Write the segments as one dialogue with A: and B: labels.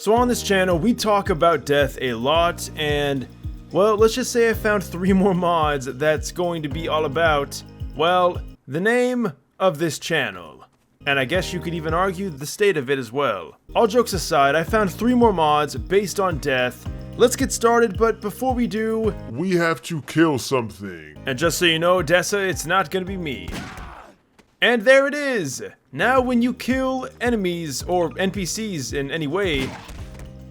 A: So on this channel, we talk about death a lot, and, well, let's just say I found 3 more mods that's going to be all about, well, the name of this channel. And I guess you could even argue the state of it as well. All jokes aside, I found 3 more mods based on death. Let's get started, but before we do,
B: we have to kill something.
A: And just so you know, Odessa, it's not gonna be me. And there it is! Now when you kill enemies, or NPCs in any way,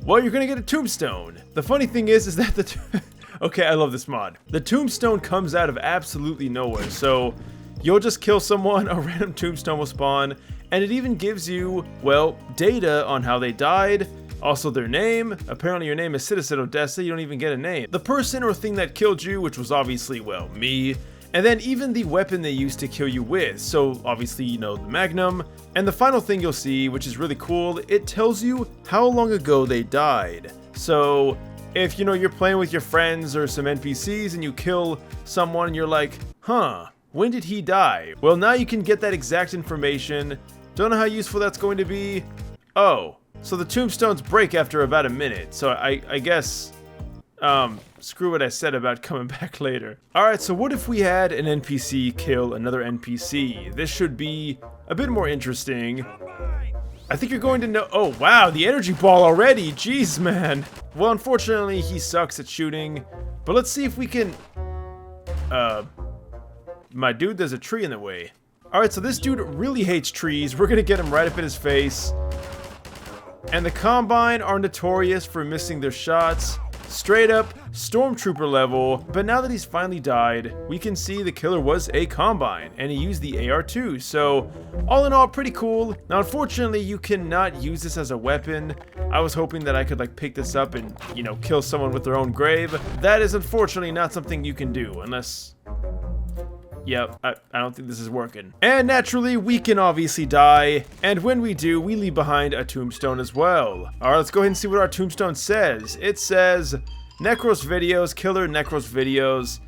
A: well, you're gonna get a tombstone. The funny thing is that the okay, I love this mod. The tombstone comes out of absolutely nowhere, so you'll just kill someone, a random tombstone will spawn, and it even gives you, well, data on how they died, also their name. Apparently your name is Citizen Odessa, you don't even get a name. The person or thing that killed you, which was obviously, well, me. And then even the weapon they used to kill you with, so obviously you know the Magnum. And the final thing you'll see, which is really cool, it tells you how long ago they died. So if you know you're playing with your friends or some NPCs and you kill someone and you're like, huh, when did he die? Well, now you can get that exact information. Don't know how useful that's going to be. Oh, so the tombstones break after about a minute, so I guess screw what I said about coming back later. Alright, so what if we had an NPC kill another NPC? This should be a bit more interesting. I think you're going to know— oh wow, the energy ball already! Jeez, man! Well, unfortunately, he sucks at shooting, but let's see if we can— my dude, there's a tree in the way. Alright, so this dude really hates trees. We're gonna get him right up in his face. And the Combine are notorious for missing their shots. Straight up Stormtrooper level, but now that he's finally died, we can see the killer was a Combine, and he used the AR-2, so all in all, pretty cool. Now, unfortunately, you cannot use this as a weapon. I was hoping that I could, like, pick this up and, you know, kill someone with their own grave. That is unfortunately not something you can do, unless— yep, I don't think this is working. And naturally, we can obviously die, and when we do, we leave behind a tombstone as well. Alright, let's go ahead and see what our tombstone says. It says, NecrosVideos, killer NecrosVideos.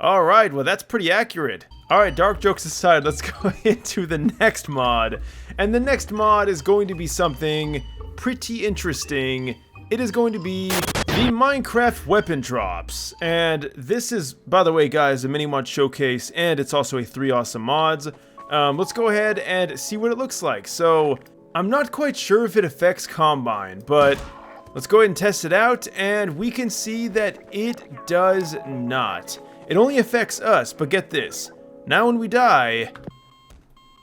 A: Alright, well that's pretty accurate. Alright, dark jokes aside, let's go into the next mod. And the next mod is going to be something pretty interesting. It is going to be the Minecraft weapon drops. And this is, by the way guys, a mini mod showcase, and it's also a 3 awesome mods. Let's go ahead and see what it looks like. So, I'm not quite sure if it affects Combine, but let's go ahead and test it out, and we can see that it does not. It only affects us, but get this. Now when we die,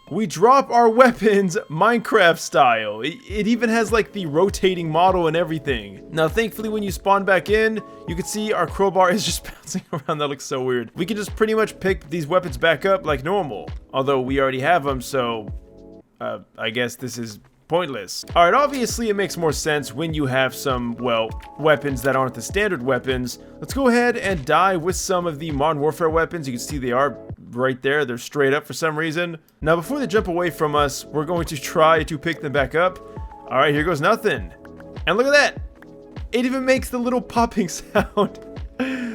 A: we drop our weapons Minecraft style. It even has like the rotating model and everything. Now thankfully when you spawn back in, you can see our crowbar is just bouncing around. That looks so weird. We can just pretty much pick these weapons back up like normal. Although we already have them, so I guess this is pointless. Alright, obviously it makes more sense when you have some, well, weapons that aren't the standard weapons. Let's go ahead and die with some of the Modern Warfare weapons. You can see they are right there. They're straight up for some reason. Now before they jump away from us, we're going to try to pick them back up. Alright, here goes nothing. And look at that! It even makes the little popping sound.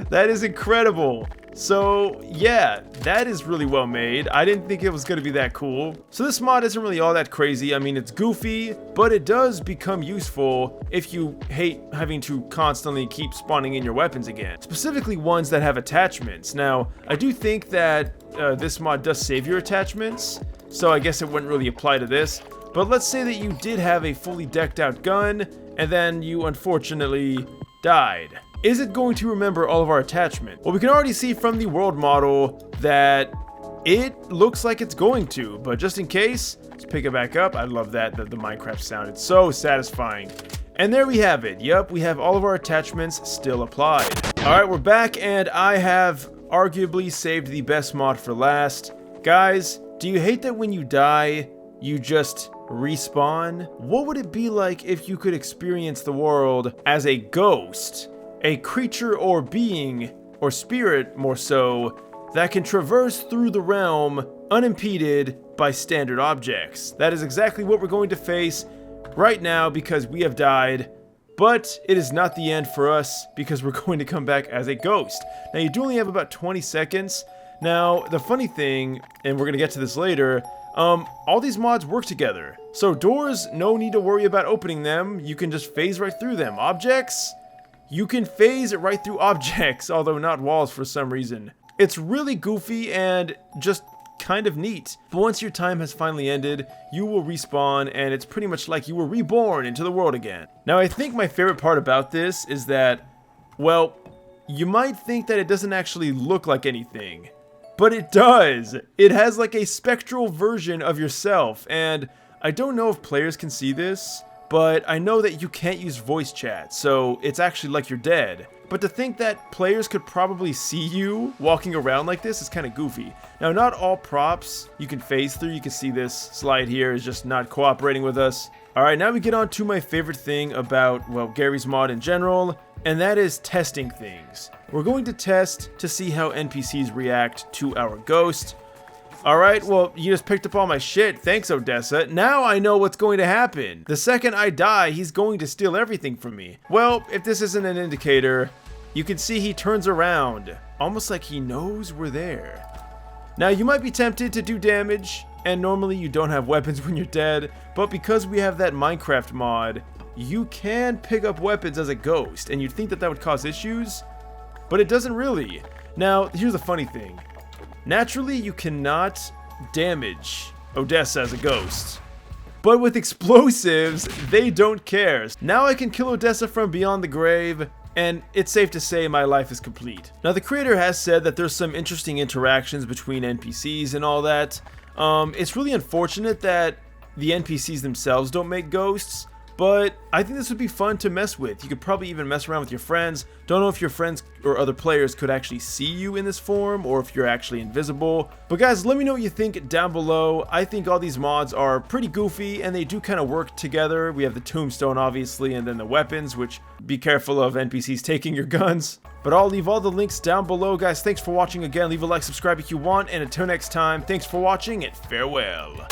A: That is incredible. So yeah, that is really well made. I didn't think it was going to be that cool. So this mod isn't really all that crazy. I mean, it's goofy, but it does become useful if you hate having to constantly keep spawning in your weapons again. Specifically ones that have attachments. Now, I do think that this mod does save your attachments, so I guess it wouldn't really apply to this. But let's say that you did have a fully decked out gun, and then you unfortunately died. Is it going to remember all of our attachments? Well, we can already see from the world model that it looks like it's going to, but just in case, let's pick it back up. I love that, the Minecraft sound. It's so satisfying. And there we have it. Yep, we have all of our attachments still applied. Alright, we're back, and I have arguably saved the best mod for last. Guys, do you hate that when you die, you just respawn? What would it be like if you could experience the world as a ghost? A creature or being, or spirit more so, that can traverse through the realm unimpeded by standard objects. That is exactly what we're going to face right now because we have died, but it is not the end for us because we're going to come back as a ghost. Now you do only have about 20 seconds. Now the funny thing, and we're going to get to this later, all these mods work together. So doors, no need to worry about opening them. You can just phase right through them. Objects, you can phase right through objects, although not walls for some reason. It's really goofy and just kind of neat. But once your time has finally ended, you will respawn, and it's pretty much like you were reborn into the world again. Now, I think my favorite part about this is that, well, you might think that it doesn't actually look like anything, but it does. It has like a spectral version of yourself, and I don't know if players can see this, but I know that you can't use voice chat, so it's actually like you're dead. But to think that players could probably see you walking around like this is kind of goofy. Now, not all props you can phase through. You can see this slide here is just not cooperating with us. Alright, now we get on to my favorite thing about, well, Garry's mod in general, and that is testing things. We're going to test to see how NPCs react to our ghost. Alright, well, you just picked up all my shit. Thanks, Odessa. Now I know what's going to happen. The second I die, he's going to steal everything from me. Well, if this isn't an indicator, you can see he turns around, almost like he knows we're there. Now, you might be tempted to do damage, and normally you don't have weapons when you're dead, but because we have that Minecraft mod, you can pick up weapons as a ghost, and you'd think that that would cause issues, but it doesn't really. Now, here's the funny thing. Naturally, you cannot damage Odessa as a ghost. But with explosives, they don't care. Now I can kill Odessa from beyond the grave, and it's safe to say my life is complete. Now, the creator has said that there's some interesting interactions between NPCs and all that. It's really unfortunate that the NPCs themselves don't make ghosts, but I think this would be fun to mess with. You could probably even mess around with your friends. Don't know if your friends or other players could actually see you in this form, or if you're actually invisible. But guys, let me know what you think down below. I think all these mods are pretty goofy, and they do kind of work together. We have the tombstone, obviously, and then the weapons, which be careful of NPCs taking your guns. But I'll leave all the links down below, guys. Thanks for watching again. Leave a like, subscribe if you want, and until next time, thanks for watching, and farewell.